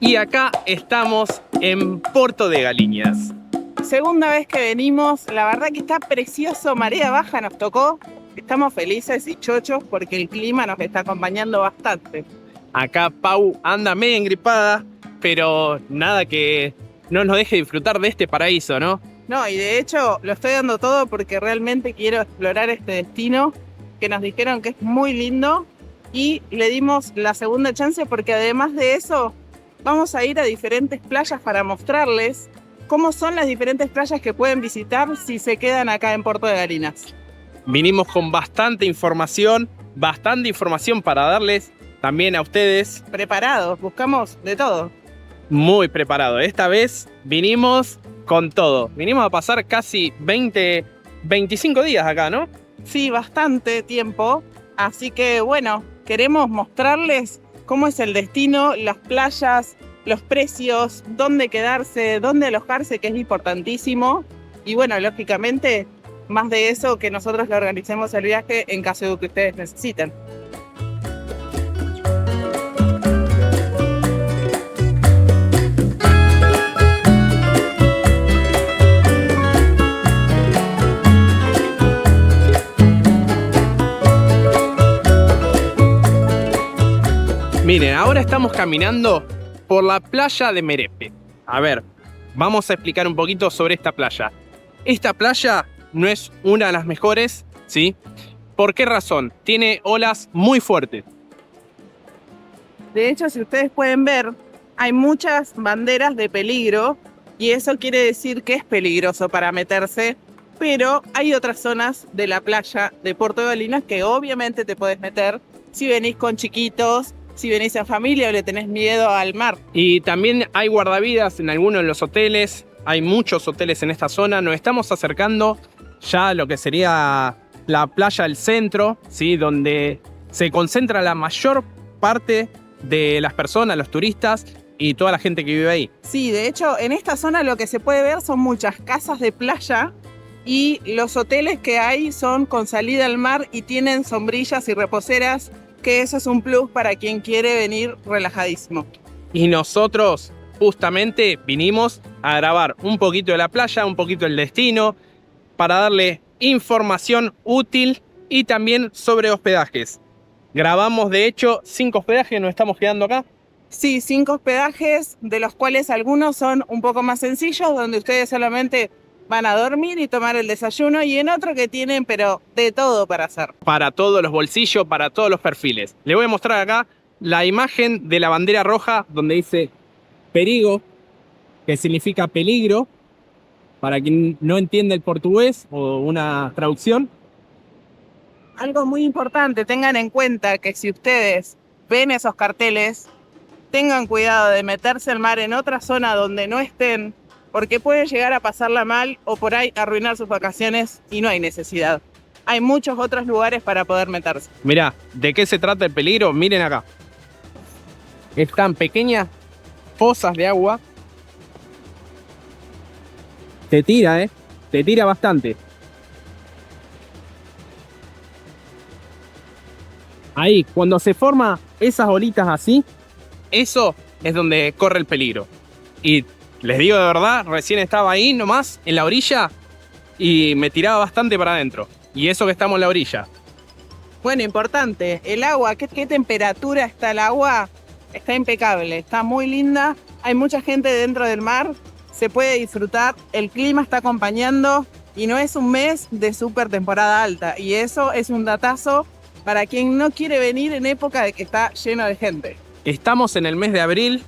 Y acá estamos en Porto de Galiñas. Segunda vez que venimos, la verdad que está precioso, marea baja nos tocó. Estamos felices y chochos porque el clima nos está acompañando bastante. Acá Pau anda medio engripada, pero nada que no nos deje disfrutar de este paraíso, ¿no? No, y de hecho lo estoy dando todo porque realmente quiero explorar este destino que nos dijeron que es muy lindo y le dimos la segunda chance porque además de eso vamos a ir a diferentes playas para mostrarles cómo son las diferentes playas que pueden visitar si se quedan acá en Porto de Galiñas. Vinimos con bastante información para darles también a ustedes. Preparados, buscamos de todo. Muy preparado. Esta vez vinimos con todo. Vinimos a pasar casi 25 días acá, ¿no? Sí, bastante tiempo. Así que bueno, queremos mostrarles cómo es el destino, las playas, los precios, dónde quedarse, dónde alojarse, que es importantísimo. Y bueno, lógicamente, más de eso que nosotros le organicemos el viaje en caso de que ustedes necesiten. Miren, ahora estamos caminando por la playa de Merepe. A ver, vamos a explicar un poquito sobre esta playa. Esta playa no es una de las mejores, ¿sí? ¿Por qué razón? Tiene olas muy fuertes. De hecho, si ustedes pueden ver, hay muchas banderas de peligro y eso quiere decir que es peligroso para meterse, pero hay otras zonas de la playa de Porto de Galiñas que obviamente te puedes meter si venís con chiquitos, si venís en familia o le tenés miedo al mar. Y también hay guardavidas en algunos de los hoteles. Hay muchos hoteles en esta zona. Nos estamos acercando ya a lo que sería la playa del centro, ¿sí? Donde se concentra la mayor parte de las personas, los turistas y toda la gente que vive ahí. Sí, de hecho, en esta zona lo que se puede ver son muchas casas de playa y los hoteles que hay son con salida al mar y tienen sombrillas y reposeras, que eso es un plus para quien quiere venir relajadísimo. Y nosotros justamente vinimos a grabar un poquito de la playa, un poquito del destino, para darle información útil y también sobre hospedajes. Grabamos de hecho 5 hospedajes, nos estamos quedando acá. Sí, 5 hospedajes, de los cuales algunos son un poco más sencillos, donde ustedes solamente van a dormir y tomar el desayuno, y en otro que tienen, pero de todo para hacer. Para todos los bolsillos, para todos los perfiles. Le voy a mostrar acá la imagen de la bandera roja donde dice perigo, que significa peligro, para quien no entiende el portugués o una traducción. Algo muy importante, tengan en cuenta que si ustedes ven esos carteles, tengan cuidado de meterse al mar en otra zona donde no estén, porque pueden llegar a pasarla mal o por ahí arruinar sus vacaciones y no hay necesidad. Hay muchos otros lugares para poder meterse. Mirá, ¿de qué se trata el peligro? Miren acá. Están pequeñas pozas de agua. Te tira, te tira bastante. Ahí, cuando se forman esas olitas así, eso es donde corre el peligro. Y les digo de verdad, recién estaba ahí nomás, en la orilla, y me tiraba bastante para adentro. Y eso que estamos en la orilla. Bueno, importante, el agua, ¿qué temperatura está el agua? Está impecable, está muy linda, hay mucha gente dentro del mar, se puede disfrutar, el clima está acompañando y no es un mes de súper temporada alta. Y eso es un datazo para quien no quiere venir en época de que está lleno de gente. Estamos en el mes de abril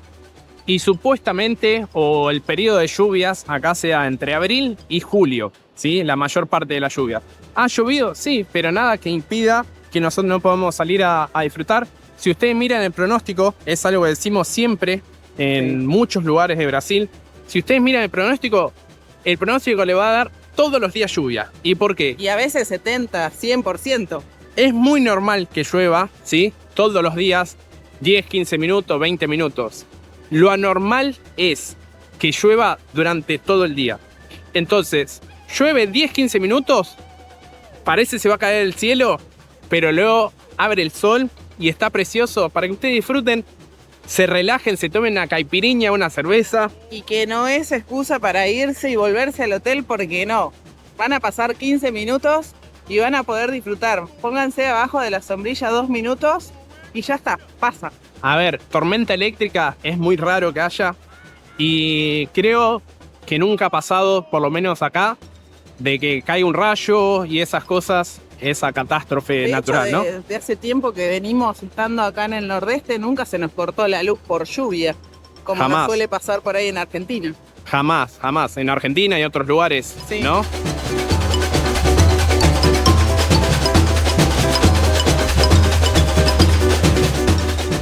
y supuestamente, o el periodo de lluvias, acá sea entre abril y julio, ¿sí? La mayor parte de la lluvia. ¿Ha llovido? Sí, pero nada que impida que nosotros no podamos salir a disfrutar. Si ustedes miran el pronóstico, es algo que decimos siempre en muchos lugares de Brasil. Si ustedes miran el pronóstico le va a dar todos los días lluvia. ¿Y por qué? Y a veces 70, 100%. Es muy normal que llueva, ¿sí? Todos los días, 10, 15 minutos, 20 minutos. Lo anormal es que llueva durante todo el día. Entonces, llueve 10, 15 minutos, parece se va a caer el cielo, pero luego abre el sol y está precioso para que ustedes disfruten se relajen, se tomen una caipiriña, una cerveza. Y que no es excusa para irse y volverse al hotel, porque no. Van a pasar 15 minutos y van a poder disfrutar. Pónganse abajo de la sombrilla 2 minutos y ya está, pasa. A ver, tormenta eléctrica es muy raro que haya y creo que nunca ha pasado, por lo menos acá, de que caiga un rayo y esas cosas, esa catástrofe De natural, hecho, ¿no? de hace tiempo que venimos estando acá en el nordeste, nunca se nos cortó la luz por lluvia, como Jamás. nos suele pasar por ahí en Argentina. Jamás, jamás. En Argentina y otros lugares, Sí. ¿no?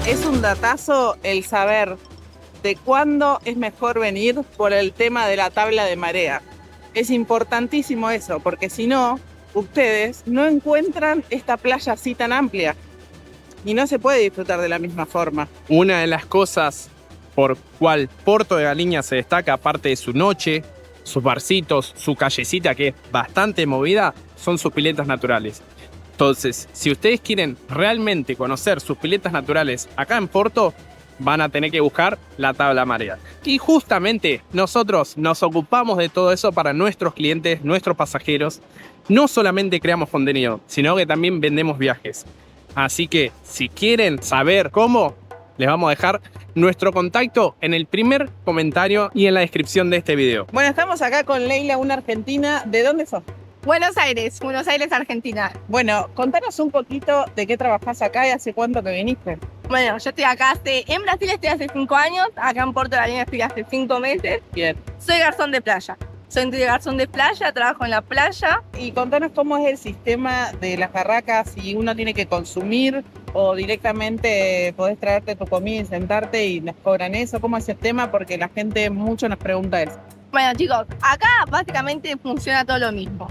Es un datazo el saber de cuándo es mejor venir por el tema de la tabla de marea. Es importantísimo eso, porque si no, ustedes no encuentran esta playa así tan amplia y no se puede disfrutar de la misma forma. Una de las cosas por cual Porto de Galiñas se destaca, aparte de su noche, sus barcitos, su callecita que es bastante movida, son sus piletas naturales. Entonces, si ustedes quieren realmente conocer sus piletas naturales acá en Porto, van a tener que buscar la tabla marea. Y justamente nosotros nos ocupamos de todo eso para nuestros clientes, nuestros pasajeros. No solamente creamos contenido, sino que también vendemos viajes. Así que si quieren saber cómo, les vamos a dejar nuestro contacto en el primer comentario y en la descripción de este video. Bueno, estamos acá con Leila, una argentina. ¿De dónde sos? Buenos Aires, Argentina. Bueno, contanos un poquito de qué trabajás acá y hace cuánto que viniste. Bueno, yo estoy acá en Brasil estoy hace 5 años, acá en Porto de Galiñas estoy hace 5 meses. Bien. Soy garzón de playa. Soy garzón de playa, trabajo en la playa. Y contanos cómo es el sistema de las barracas, si uno tiene que consumir o directamente podés traerte tu comida y sentarte y nos cobran eso. ¿Cómo es el tema? Porque la gente mucho nos pregunta eso. Bueno, chicos, acá básicamente funciona todo lo mismo.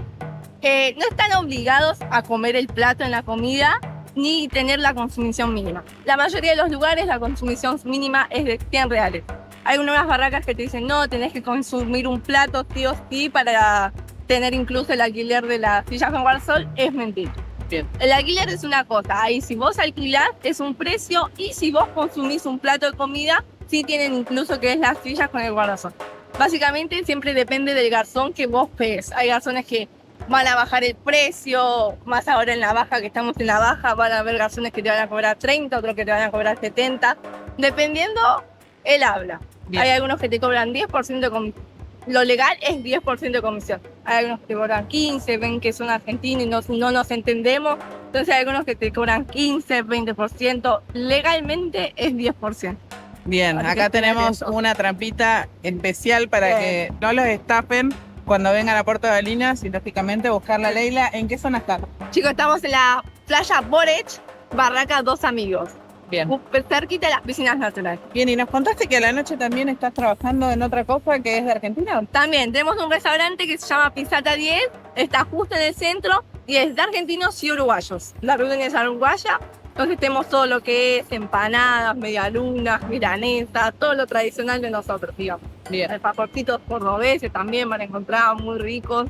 No están obligados a comer el plato en la comida ni tener la consumición mínima. La mayoría de los lugares la consumición mínima es de 100 reales. Hay unas barracas que te dicen, no, tenés que consumir un plato sí o sí para tener incluso el alquiler de las sillas con guarsol. Es mentira. Bien. El alquiler es una cosa, ahí si vos alquilás es un precio y si vos consumís un plato de comida, sí tienen incluso que es las sillas con el guardasol. Básicamente siempre depende del garzón que vos pegues. Hay garzones que van a bajar el precio, más ahora en la baja, que estamos en la baja, van a haber garzones que te van a cobrar 30, otros que te van a cobrar 70, dependiendo el habla. Bien. Hay algunos que te cobran 10% de comisión. Lo legal es 10% de comisión. Hay algunos que te cobran 15, ven que son argentinos y no nos entendemos. Entonces hay algunos que te cobran 15, 20%. Legalmente es 10%. Bien, Así que acá tenemos eso. una trampita especial para Bien. que no los estafen cuando vengan a Puerto de Galiñas y lógicamente buscar a Leila. ¿En qué zona está? Chicos, estamos en la playa Borech, Barraca Dos Amigos. Bien. Cerquita de las piscinas naturales. Bien, y nos contaste que a la noche también estás trabajando en otra cosa que es de Argentina. También tenemos un restaurante que se llama Pisata 10, está justo en el centro y es de argentinos y uruguayos. La reunión es uruguaya, entonces tenemos todo lo que es empanadas, medialunas, milanesas, todo lo tradicional de nosotros, digamos. Bien. Alfajorcitos cordobeses también van a encontrar muy ricos,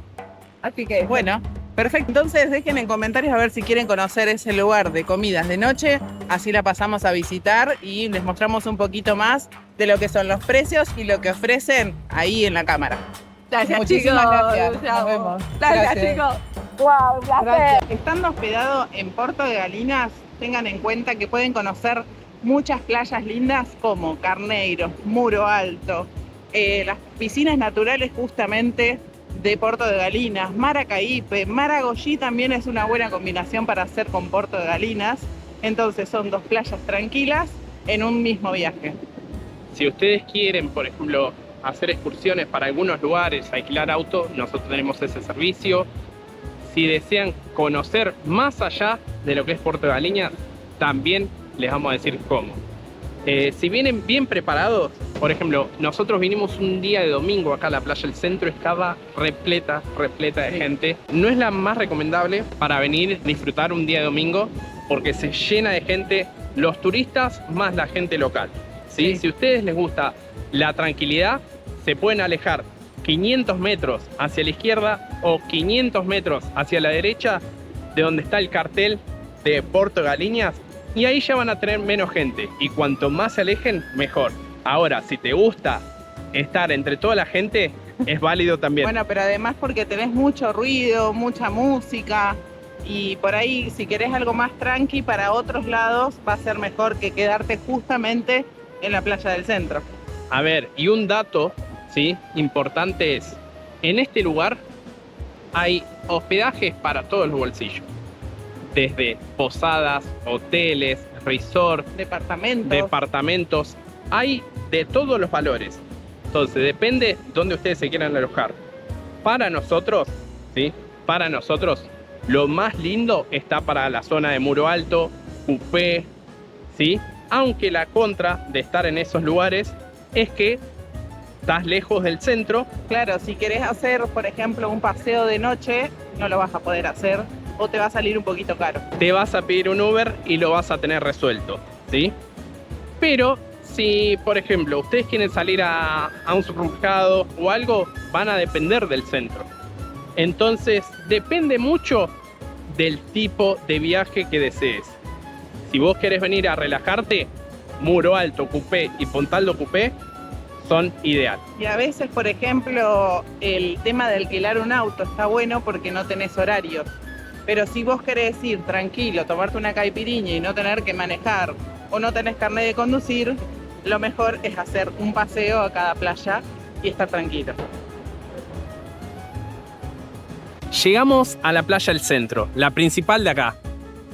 así que Bueno, perfecto. Entonces dejen en comentarios a ver si quieren conocer ese lugar de comidas de noche. Así la pasamos a visitar y les mostramos un poquito más de lo que son los precios y lo que ofrecen ahí en la cámara. gracias Muchísimas chicos. gracias. Nos vemos. Gracias, Gracias. chicos. Wow, un placer. Gracias. Estando hospedado en Porto de Galinas, tengan en cuenta que pueden conocer muchas playas lindas como Carneiro, Muro Alto, las piscinas naturales justamente de Porto de Galinas, Maracaípe, Maragogi también es una buena combinación para hacer con Porto de Galinas. Entonces son 2 playas tranquilas en un mismo viaje. Si ustedes quieren, por ejemplo, hacer excursiones para algunos lugares, alquilar auto, nosotros tenemos ese servicio. Si desean conocer más allá de lo que es Porto de Galiñas, también les vamos a decir cómo. Si vienen bien preparados, por ejemplo, nosotros vinimos un día de domingo acá a la playa, el centro estaba repleta de gente. No es la más recomendable para venir a disfrutar un día de domingo porque se llena de gente, los turistas más la gente local. ¿Sí? Si a ustedes les gusta la tranquilidad, se pueden alejar 500 metros hacia la izquierda o 500 metros hacia la derecha de donde está el cartel de Porto de Galiñas y ahí ya van a tener menos gente. Y cuanto más se alejen, mejor. Ahora, si te gusta estar entre toda la gente, es válido también. Bueno, pero además porque tenés mucho ruido, mucha música, y por ahí si querés algo más tranqui para otros lados, va a ser mejor que quedarte justamente en la playa del centro. A ver, y un dato, ¿sí?, importante es, en este lugar hay hospedajes para todos los bolsillos. Desde posadas, hoteles, resort, departamentos, hay de todos los valores. Entonces depende dónde ustedes se quieran alojar. Para nosotros, ¿sí?, para nosotros, lo más lindo está para la zona de Muro Alto, Cupé, ¿sí? Aunque la contra de estar en esos lugares es que estás lejos del centro. Claro, si querés hacer, por ejemplo, un paseo de noche, no lo vas a poder hacer o te va a salir un poquito caro. Te vas a pedir un Uber y lo vas a tener resuelto, ¿sí? Pero si, por ejemplo, ustedes quieren salir a un supermercado o algo, van a depender del centro. Entonces, depende mucho del tipo de viaje que desees. Si vos querés venir a relajarte, Muro Alto, Cupé y Pontaldo Cupé son ideal. Y a veces, por ejemplo, el tema de alquilar un auto está bueno porque no tenés horarios. Pero si vos querés ir tranquilo, tomarte una caipiriña y no tener que manejar o no tenés carnet de conducir, lo mejor es hacer un paseo a cada playa y estar tranquilo. Llegamos a la playa del centro, la principal de acá.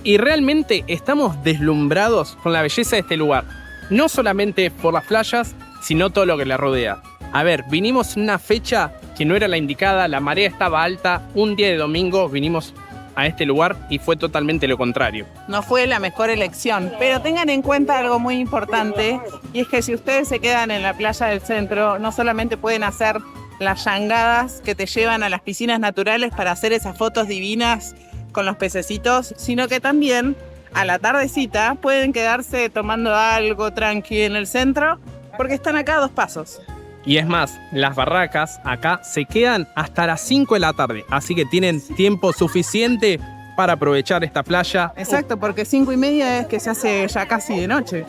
Y realmente estamos deslumbrados con la belleza de este lugar. No solamente por las playas, sino todo lo que la rodea. A ver, vinimos en una fecha que no era la indicada, la marea estaba alta, un día de domingo vinimos a este lugar y fue totalmente lo contrario. No fue la mejor elección, pero tengan en cuenta algo muy importante, y es que si ustedes se quedan en la playa del centro, no solamente pueden hacer las yangadas que te llevan a las piscinas naturales para hacer esas fotos divinas con los pececitos, sino que también a la tardecita pueden quedarse tomando algo tranqui en el centro, porque están acá a 2 pasos. Y es más, las barracas acá se quedan hasta las 5 de la tarde, así que tienen tiempo suficiente para aprovechar esta playa. Exacto, porque 5:30 es que se hace ya casi de noche.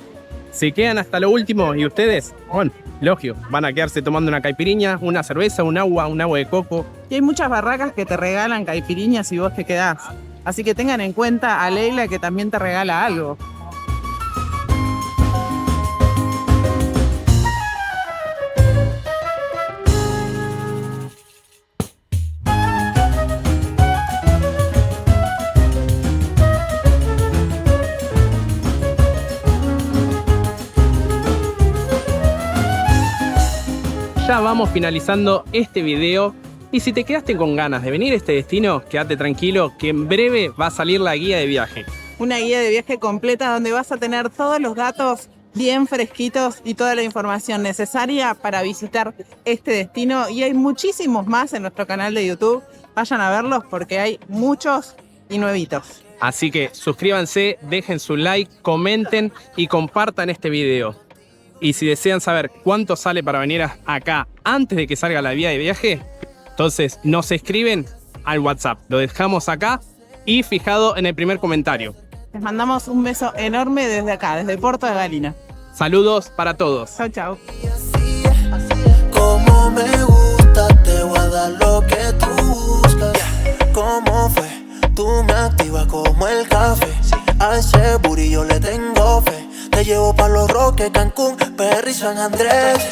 Se quedan hasta lo último y ustedes, bueno, lógico, van a quedarse tomando una caipiriña, una cerveza, un agua de coco. Y hay muchas barracas que te regalan caipiriñas si vos te quedás. Así que tengan en cuenta a Leila, que también te regala algo. Ya vamos finalizando este video. Y si te quedaste con ganas de venir a este destino, quédate tranquilo que en breve va a salir la guía de viaje. Una guía de viaje completa donde vas a tener todos los datos bien fresquitos y toda la información necesaria para visitar este destino. Y hay muchísimos más en nuestro canal de YouTube. Vayan a verlos porque hay muchos y nuevitos. Así que suscríbanse, dejen su like, comenten y compartan este video. Y si desean saber cuánto sale para venir acá antes de que salga la guía de viaje, entonces nos escriben al WhatsApp. Lo dejamos acá y fijado en el primer comentario. Les mandamos un beso enorme desde acá, desde Puerto de Galina. Saludos para todos. Chau, chau. Como me gusta, te voy a dar lo que tú buscas. ¿Cómo fue? Tú me activas como el café. A ese booty yo le tengo fe. Te llevo pa' Los Roques, Cancún, PR y San Andrés.